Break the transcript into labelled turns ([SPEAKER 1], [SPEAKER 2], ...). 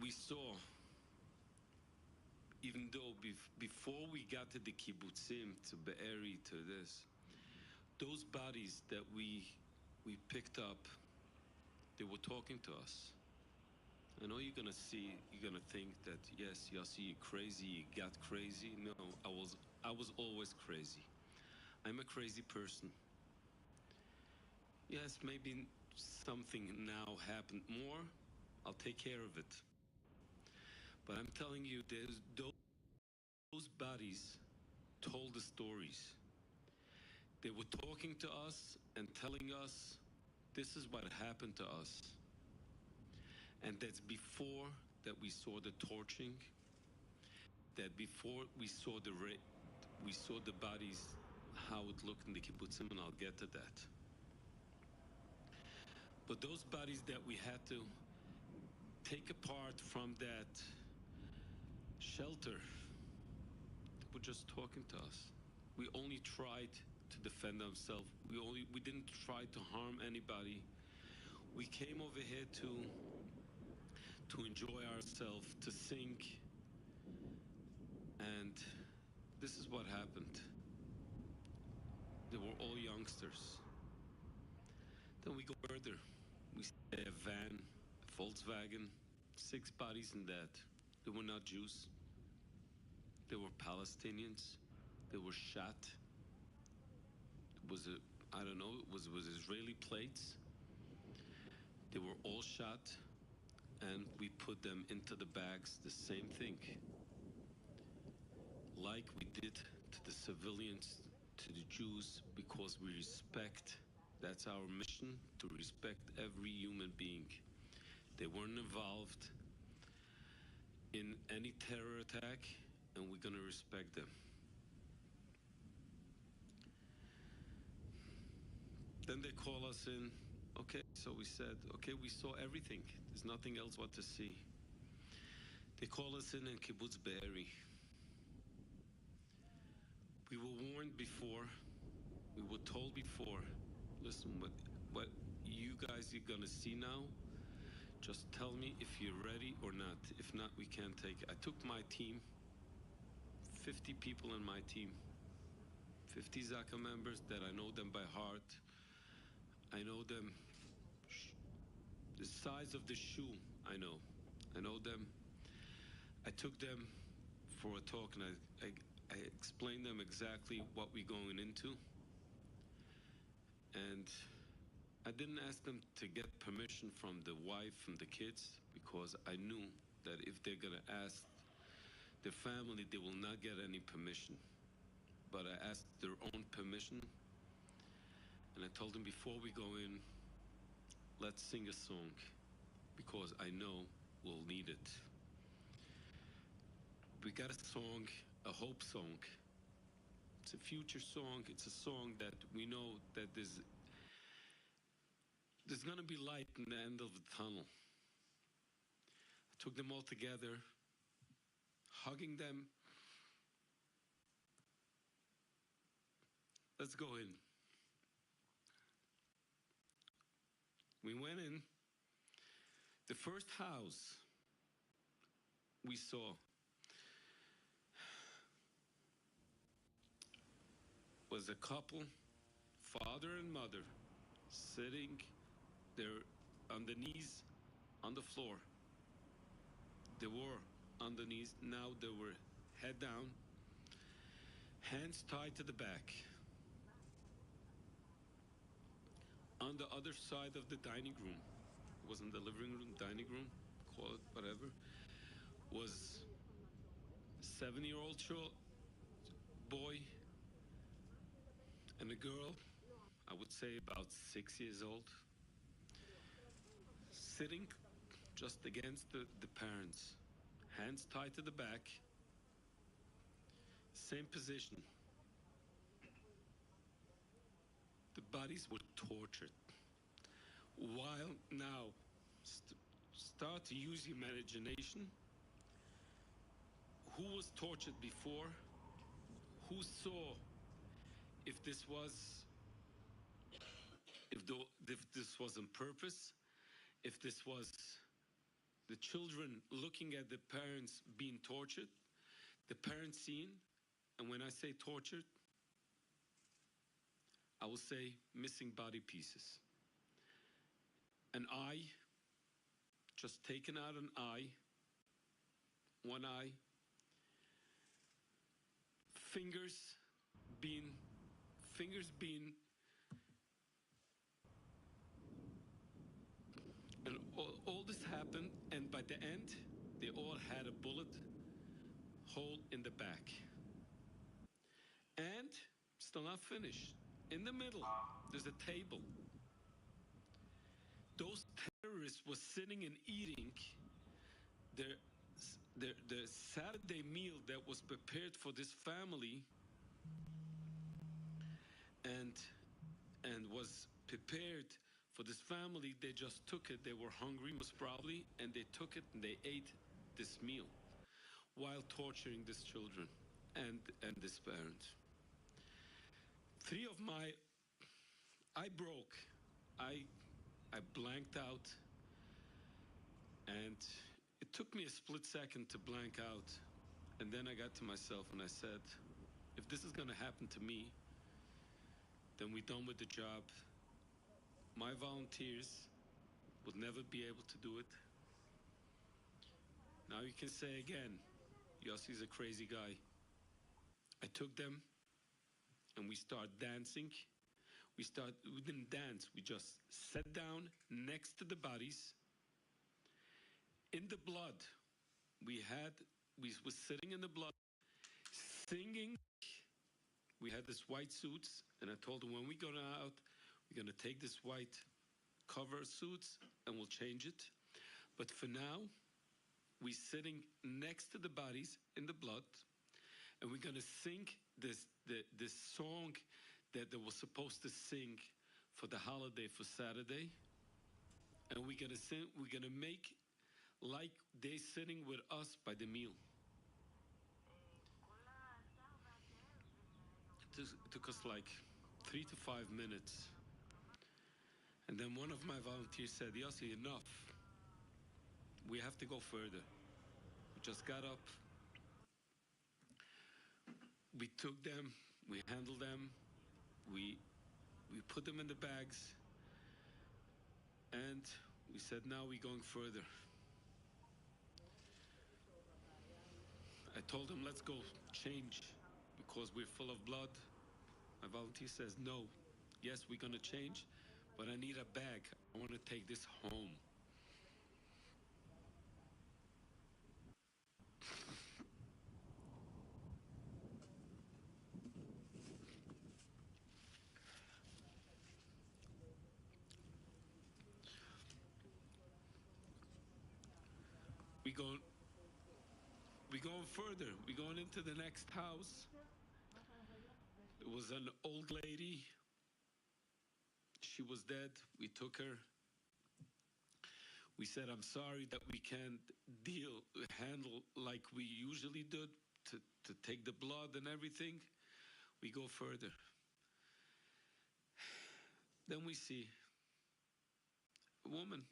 [SPEAKER 1] we saw, even though before we got to the kibbutzim, to Be'eri, to this, those bodies that we picked up, they were talking to us. I know you're gonna think that, yes, Yossi, you're crazy, you got crazy. No, I was always crazy. I'm a crazy person. Yes, maybe something now happened more. I'll take care of it. But I'm telling you, those bodies told the stories. They were talking to us and telling us, this is what happened to us. And that's before that we saw the torching, that before we saw the bodies, how it looked in the kibbutzim, and I'll get to that. But those bodies that we had to take apart from that shelter, they were just talking to us. We only tried to defend ourselves. We didn't try to harm anybody. We came over here to enjoy ourselves, to sing, and this is what happened. They were all youngsters. Then we go further. We see a van, a Volkswagen, 6 bodies in that. They were not Jews. They were Palestinians. They were shot. It was it was Israeli plates. They were all shot, and we put them into the bags, the same thing. Like we did to the civilians, to the Jews, because we respect. That's our mission, to respect every human being. They weren't involved in any terror attack, and we're going to respect them. Then they call us in. Okay, so we said, okay, we saw everything. There's nothing else what to see. They call us in Kibbutz Be'eri. We were warned before. We were told before, listen, what you guys are going to see now, just tell me if you're ready or not. If not, we can't take it. I took my team, 50 people in my team, 50 Zaka members that I know them by heart. I know them, the size of the shoe, I know them. I took them for a talk, and I explained them exactly what we're going into. And I didn't ask them to get permission from the wife, from the kids, because I knew that if they're going to ask their family, they will not get any permission. But I asked their own permission, and I told them, before we go in, let's sing a song, because I know we'll need it. We got a song, a hope song. It's a future song. It's a song that we know that there's going to be light in the end of the tunnel. I took them all together, hugging them. Let's go in. We went in. The first house we saw was a couple, father and mother, sitting there on the knees on the floor. They were on the knees. Now they were head down, hands tied to the back. On the other side of the dining room, it wasn't the living room, dining room, call it whatever, was a 7-year-old boy and a girl, I would say about 6 years old, sitting just against the parents, hands tied to the back, same position. The bodies were tortured. While now, start to use your imagination. Who was tortured before? Who saw if this was on purpose, if this was the children looking at the parents being tortured, the parents seeing, and when I say tortured, I will say missing body pieces. An eye, just taken out an eye, one eye, fingers being, and all this happened, and by the end, they all had a bullet hole in the back. And still not finished. In the middle, there's a table. Those terrorists were sitting and eating the Saturday meal that was prepared for this family, and was prepared for this family. They just took it. They were hungry, most probably, and they took it and they ate this meal while torturing these children and this parent. I broke. I blanked out, and it took me a split second to blank out. And then I got to myself and I said, if this is going to happen to me, then we're done with the job. My volunteers would never be able to do it. Now you can say again, Yossi's a crazy guy. I took them and we start dancing. We didn't dance, we just sat down next to the bodies. In the blood, we were sitting in the blood, singing. We had this white suits, and I told them when we go out, we're gonna take this white cover suits and we'll change it. But for now, we're sitting next to the bodies in the blood, and we're gonna sing this song that they were supposed to sing for the holiday for Saturday. And we're gonna make like they sitting with us by the meal. It took us like 3 to 5 minutes. And then one of my volunteers said, Yossi, enough. We have to go further. We just got up. We took them, we handled them, we put them in the bags, and we said, now we're going further. I told him, let's go change because we're full of blood. My volunteer says, no. Yes, we're going to change, but I need a bag. I want to take this home. We're going further. We're going into the next house. It was an old lady. She was dead. We took her. We said, I'm sorry that we can't handle like we usually do to take the blood and everything. We go further. Then we see a woman